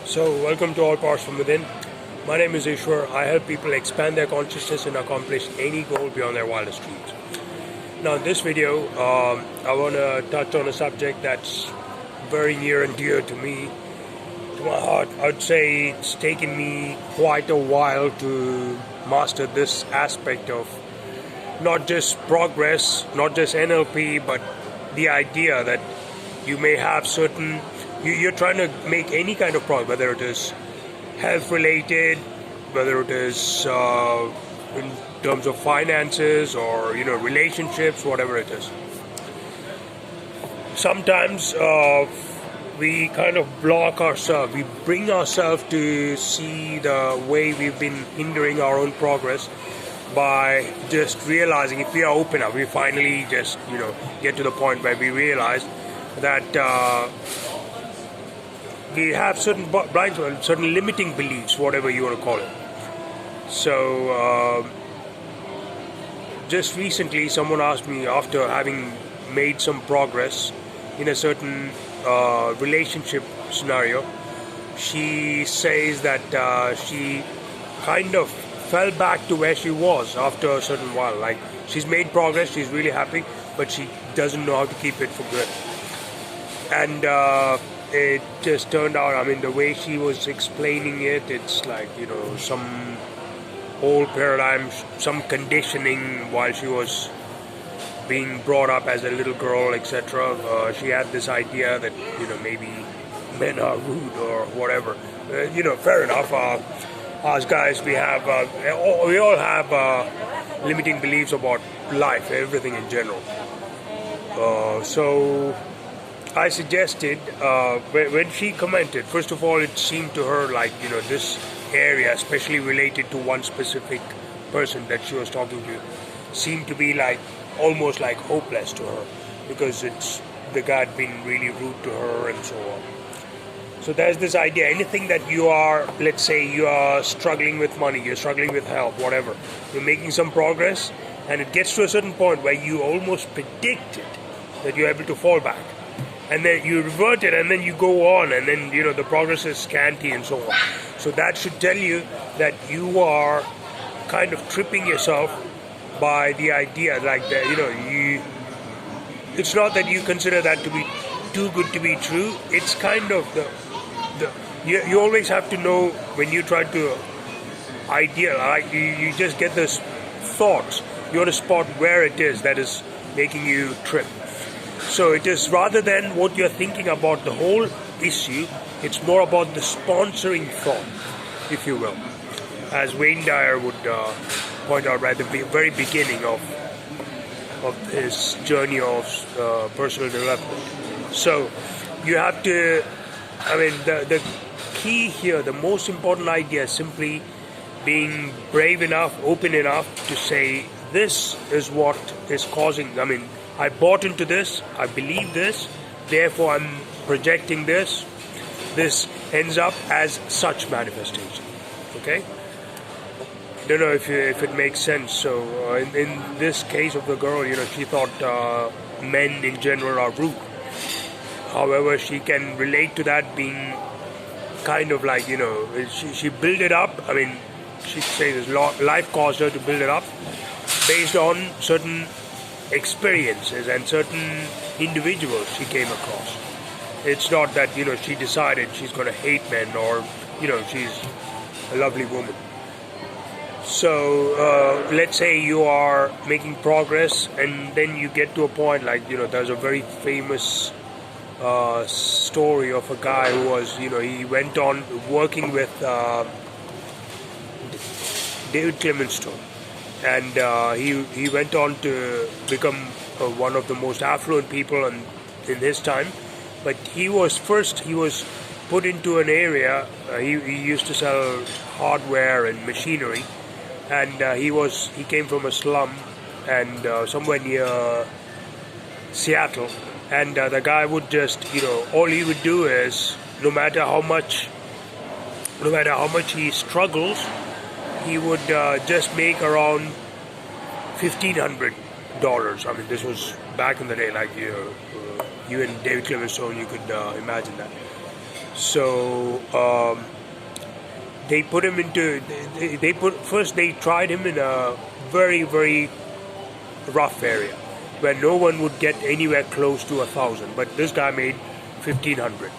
So, welcome to All Powers from Within. My name is Ishwar. I help people expand their consciousness and accomplish any goal beyond their wildest dreams. Now, in this video, I want to touch on a subject that's very near and dear to me, to my heart. I would say it's taken me quite a while to master this aspect of not just progress, not just NLP, but the idea that you may have certain. You're trying to make any kind of progress, whether it is health related, whether it is in terms of finances or relationships, whatever it is. Sometimes we kind of block ourselves. We bring ourselves to see the way we've been hindering our own progress by just realizing if we are open up, we finally just get to the point where we realize that we have certain blind spots, certain limiting beliefs, whatever you want to call it. So just recently someone asked me, after having made some progress in a certain relationship scenario, she says that she kind of fell back to where she was after a certain while. Like, she's made progress, she's really happy, but she doesn't know how to keep it for good. And it just turned out, the way she was explaining it, it's like, some old paradigm, some conditioning while she was being brought up as a little girl, etc. She had this idea that, maybe men are rude or whatever. Fair enough. Us guys, we all have limiting beliefs about life, everything in general. So I suggested, when she commented, first of all, it seemed to her like, this area, especially related to one specific person that she was talking to, seemed to be like, almost like hopeless to her, because the guy had been really rude to her and so on. So there's this idea, anything that you are, let's say you are struggling with money, you're struggling with health, whatever, you're making some progress, and it gets to a certain point where you almost predicted that you're able to fall back. And then you revert it, and then you go on, and then the progress is scanty and so on. So that should tell you that you are kind of tripping yourself by the idea, like that. It's not that you consider that to be too good to be true. It's kind of you always have to know when you try to like you just get this thoughts. You want to spot where it is that is making you trip. So it is, rather than what you're thinking about the whole issue, it's more about the sponsoring thought, if you will. As Wayne Dyer would point out right at the very beginning of his journey of personal development. So you have to, the key here, the most important idea is simply being brave enough, open enough to say, this is what is causing, I bought into this, I believe this, therefore I'm projecting this. This ends up as such manifestation. Okay? Don't know if it makes sense. So in this case of the girl, she thought men in general are rude. However, she can relate to that being kind of like, she built it up. She says life caused her to build it up based on certain experiences and certain individuals she came across. It's not that she decided she's going to hate men or she's a lovely woman. So let's say you are making progress, and then you get to a point like there's a very famous story of a guy who was he went on working with David Livingstone. And he went on to become one of the most affluent people in his time. But he was put into an area, he used to sell hardware and machinery, and he came from a slum and somewhere near Seattle. And the guy would just, all he would do is, no matter how much he struggles, he would just make around $1,500. This was back in the day, like you and David Livingstone, you could imagine that. So they put him into. They tried him in a very, very rough area where no one would get anywhere close to 1,000, but this guy made 1,500.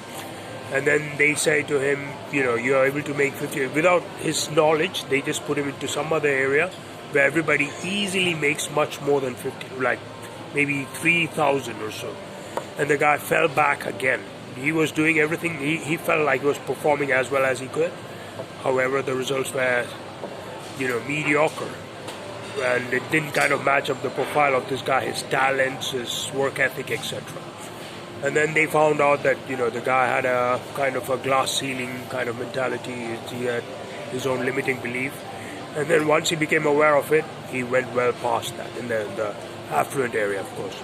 And then they say to him, you are able to make 50. Without his knowledge, they just put him into some other area where everybody easily makes much more than 50, like maybe 3,000 or so. And the guy fell back again. He was doing everything. He felt like he was performing as well as he could. However, the results were, mediocre. And it didn't kind of match up the profile of this guy, his talents, his work ethic, etc. And then they found out that, the guy had a kind of a glass ceiling kind of mentality. He had his own limiting belief. And then once he became aware of it, he went well past that in the affluent area, of course.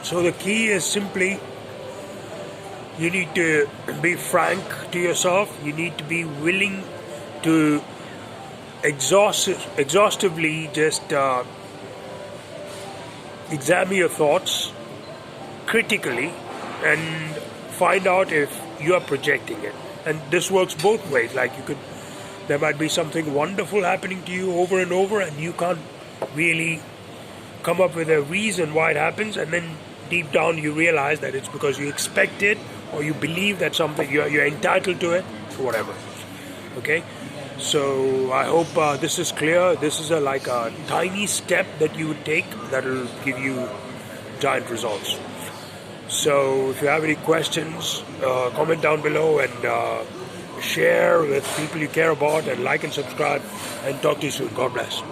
So the key is simply, you need to be frank to yourself. You need to be willing to exhaustively just examine your thoughts critically and find out if you are projecting it. And this works both ways. Like there might be something wonderful happening to you over and over, and you can't really come up with a reason why it happens, and then deep down you realize that it's because you expect it, or you believe that something you're entitled to it, or whatever. Okay, so I hope this is clear. This is like a tiny step that you would take that will give you giant results. So if you have any questions, comment down below and share with people you care about, and like and subscribe, and talk to you soon. God bless.